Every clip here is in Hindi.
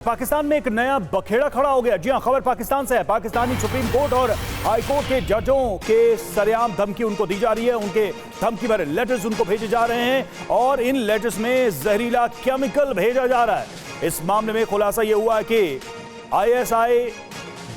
पाकिस्तान में एक नया बखेड़ा खड़ा हो गया। जी हां, खबर पाकिस्तान से है। पाकिस्तानी सुप्रीम कोर्ट और हाई कोर्ट के जजों के सरेआम धमकी उनको दी जा रही है। उनके धमकी भरे लेटर्स उनको भेजे जा रहे हैं और इन लेटर्स में जहरीला केमिकल भेजा जा रहा है। इस मामले में खुलासा यह हुआ है कि आईएसआई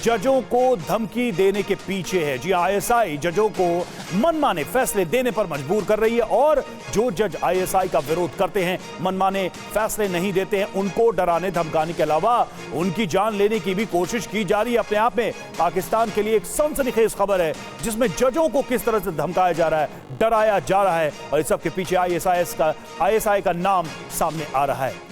जजों को धमकी देने के पीछे है। जी आईएसआई जजों को मनमाने फैसले देने पर मजबूर कर रही है और जो जज आईएसआई का विरोध करते हैं, मनमाने फैसले नहीं देते हैं, उनको डराने धमकाने के अलावा उनकी जान लेने की भी कोशिश की जा रही है। अपने आप में पाकिस्तान के लिए एक सनसनीखेज खबर है जिसमें जजों को किस तरह से धमकाया जा रहा है, डराया जा रहा है और इस सब के पीछे आईएसआई का नाम सामने आ रहा है।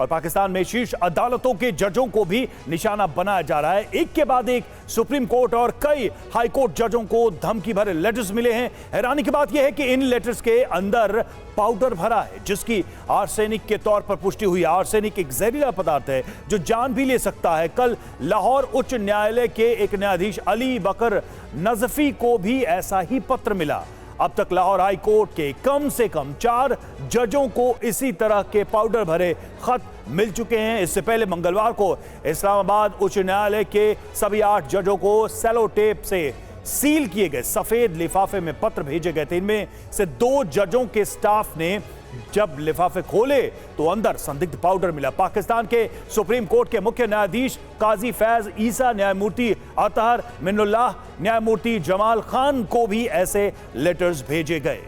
और पाकिस्तान में शीर्ष अदालतों के जजों को भी निशाना बनाया जा रहा है। एक के बाद एक सुप्रीम कोर्ट और कई हाई कोर्ट जजों को धमकी भरे लेटर्स मिले हैं। हैरानी की बात यह है कि इन लेटर्स के अंदर पाउडर भरा है जिसकी आर्सेनिक के तौर पर पुष्टि हुई। आर्सेनिक एक जहरीला पदार्थ है जो जान भी ले सकता है। कल लाहौर उच्च न्यायालय के एक न्यायाधीश अली बकर नजफी को भी ऐसा ही पत्र मिला। अब तक लाहौर हाई कोर्ट के कम से कम 4 जजों को इसी तरह के पाउडर भरे खत मिल चुके हैं। इससे पहले मंगलवार को इस्लामाबाद उच्च न्यायालय के सभी 8 जजों को सेलो टेप से सील किए गए सफेद लिफाफे में पत्र भेजे गए थे। इनमें से 2 जजों के स्टाफ ने जब लिफाफे खोले तो अंदर संदिग्ध पाउडर मिला। पाकिस्तान के सुप्रीम कोर्ट के मुख्य न्यायाधीश काजी फैज ईसा, न्यायमूर्ति अतहर मिन्नुल्लाह, न्यायमूर्ति जमाल खान को भी ऐसे लेटर्स भेजे गए।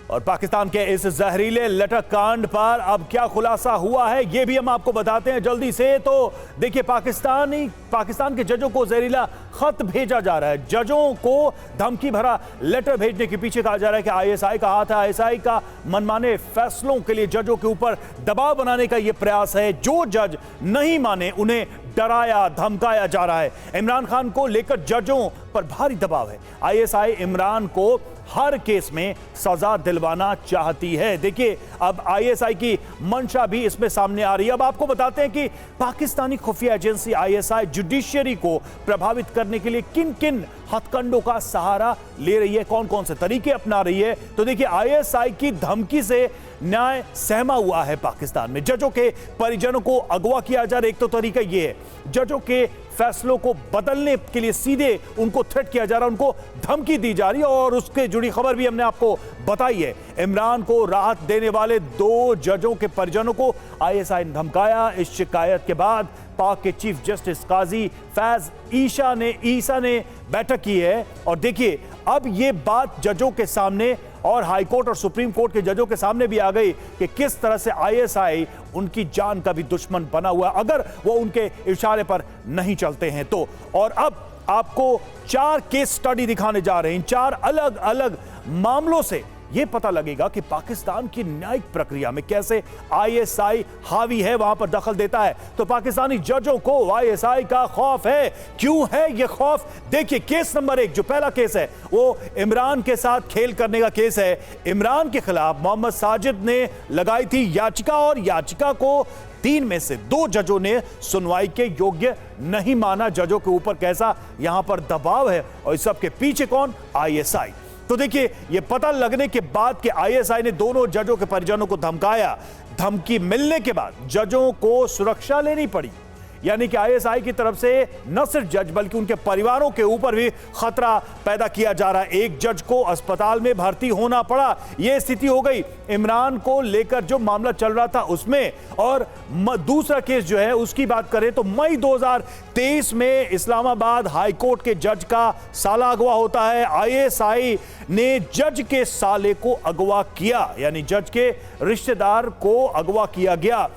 और पाकिस्तान के इस जहरीले लेटर कांड पर अब क्या खुलासा हुआ है ये भी हम आपको बताते हैं जल्दी से। तो देखिए, पाकिस्तान के जजों को जहरीला खत भेजा जा रहा है। जजों को धमकी भरा लेटर भेजने के पीछे कहा जा रहा है कि आईएसआई का हाथ है। आईएसआई का मनमाने फैसलों के लिए जजों के ऊपर दबाव बनाने का यह प्रयास है। जो जज नहीं माने उन्हें डराया धमकाया जा रहा है। इमरान खान को लेकर जजों पर भारी दबाव है। आईएसआई इमरान को हर केस में सजा दिलवाना चाहती है। देखिए, अब आईएसआई की मंशा भी इसमें सामने आ रही है। अब आपको बताते हैं कि पाकिस्तानी खुफिया एजेंसी आईएसआई जुडिशियरी को प्रभावित करने के लिए किन किन हथकंडों का सहारा ले रही है, कौन कौन से तरीके अपना रही है। तो देखिए, आईएसआई की धमकी से न्याय सहमा हुआ है पाकिस्तान में। जजों के परिजनों को अगवा किया जा रहा है। एक तो तरीका यह है, जजों के फैसलों को बदलने के लिए सीधे उनको थ्रेट किया जा रहा है, उनको धमकी दी जा रही है। और उसके जुड़ी खबर भी हमने आपको बताई है। इमरान को राहत देने वाले 2 जजों के परिजनों को आईएसआई ने धमकाया। इस शिकायत के बाद पाक के चीफ जस्टिस काजी फैज ईसा ने बैठक की है। और देखिए, अब ये बात जजों के सामने और हाई कोर्ट और सुप्रीम कोर्ट के जजों के सामने भी आ गई कि किस तरह से आईएसआई उनकी जान का भी दुश्मन बना हुआ अगर वो उनके इशारे पर नहीं चलते हैं तो। और अब आपको 4 केस स्टडी दिखाने जा रहे हैं। 4 अलग अलग मामलों से यह पता लगेगा कि पाकिस्तान की न्यायिक प्रक्रिया में कैसे आईएसआई हावी है, वहां पर दखल देता है। तो पाकिस्तानी जजों को आईएसआई का खौफ है। क्यों है यह खौफ? देखिए, केस नंबर 1 जो पहला केस है वो इमरान के साथ खेल करने का केस है। इमरान के खिलाफ मोहम्मद साजिद ने लगाई थी याचिका और याचिका को 3 में से 2 जजों ने सुनवाई के योग्य नहीं माना। जजों के ऊपर कैसा यहां पर दबाव है और इस सब के पीछे कौन? आईएसआई। तो देखिए, यह पता लगने के बाद कि आईएसआई ने दोनों जजों के परिजनों को धमकाया, धमकी मिलने के बाद जजों को सुरक्षा लेनी पड़ी। यानी कि आईएसआई की तरफ से न सिर्फ जज बल्कि उनके परिवारों के ऊपर भी खतरा पैदा किया जा रहा है। एक जज को अस्पताल में भर्ती होना पड़ा। यह स्थिति हो गई इमरान को लेकर जो मामला चल रहा था उसमें। और दूसरा केस जो है उसकी बात करें तो मई 2023 में इस्लामाबाद हाई कोर्ट के जज का साला अगवा होता है। आईएसआई ने जज के साले को अगवा किया, यानी जज के रिश्तेदार को अगवा किया गया।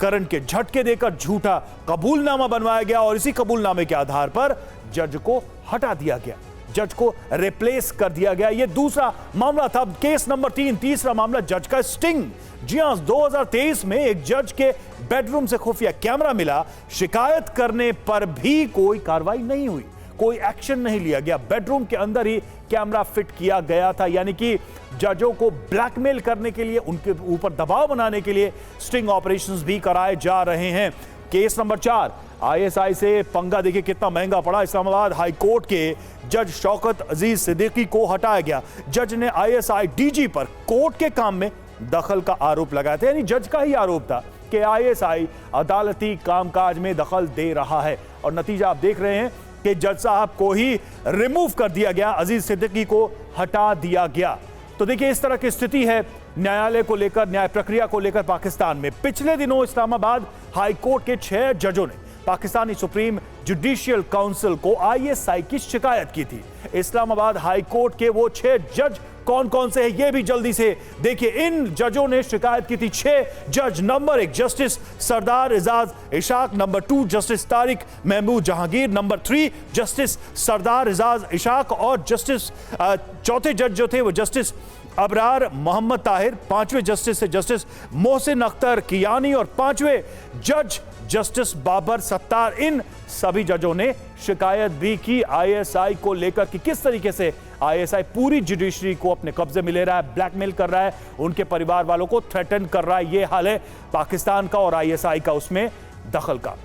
करंट के झटके देकर झूठा कबूलनामा बनवाया गया और इसी कबूलनामे के आधार पर जज को हटा दिया गया, जज को रिप्लेस कर दिया गया। यह दूसरा मामला था। केस नंबर 3, तीसरा मामला जज का स्टिंग। जी हां, 2023 में एक जज के बेडरूम से खुफिया कैमरा मिला। शिकायत करने पर भी कोई कार्रवाई नहीं हुई, कोई एक्शन नहीं लिया गया। बेडरूम के अंदर ही कैमरा फिट किया गया था। यानी कि जजों को ब्लैकमेल करने के लिए, उनके ऊपर दबाव बनाने के लिए स्टिंग ऑपरेशंस भी कराए जा रहे हैं। केस नंबर 4, आईएसआई से पंगा। देखिए कितना महंगा पड़ा। इस्लामाबाद हाई कोर्ट के जज शौकत अजीज सिद्दीकी को हटाया गया। जज ने आईएसआई डीजी पर कोर्ट के काम में दखल का आरोप लगाए थे। यानी जज का ही आरोप था कि आईएसआई अदालती कामकाज में दखल दे रहा है और नतीजा आप देख रहे हैं कि जज साहब को ही रिमूव कर दिया गया, अजीज सिद्दीकी को हटा दिया गया। तो देखिए इस तरह की स्थिति है न्यायालय को लेकर, न्याय प्रक्रिया को लेकर पाकिस्तान में। पिछले दिनों इस्लामाबाद हाई कोर्ट के 6 जजों ने पाकिस्तानी सुप्रीम जुडिशियल काउंसिल को आईएसआई की शिकायत की थी। इस्लामाबाद हाई कोर्ट के वो 6 जज कौन कौन से हैं ये भी जल्दी से देखिए। इन जजों ने शिकायत की थी 6 जज। Number 1 justice Sardar Ejaz Ishaq, number 2 justice Tariq Mehmood Jahangir, number 3 justice Sardar Ejaz Ishaq और जस्टिस चौथे जज जो थे वो जस्टिस अबरार मोहम्मद ताहिर, 5वें जस्टिस है जस्टिस मोहसिन अख्तर कियानी और 5वें जज जस्टिस बाबर सत्तार। इन सभी जजों ने शिकायत भी की आईएसआई को लेकर कि किस तरीके से आईएसआई पूरी जुडिशरी को अपने कब्जे में ले रहा है, ब्लैकमेल कर रहा है, उनके परिवार वालों को थ्रेटन कर रहा है। ये हाल है पाकिस्तान का और आईएसआई का उसमें दखल का।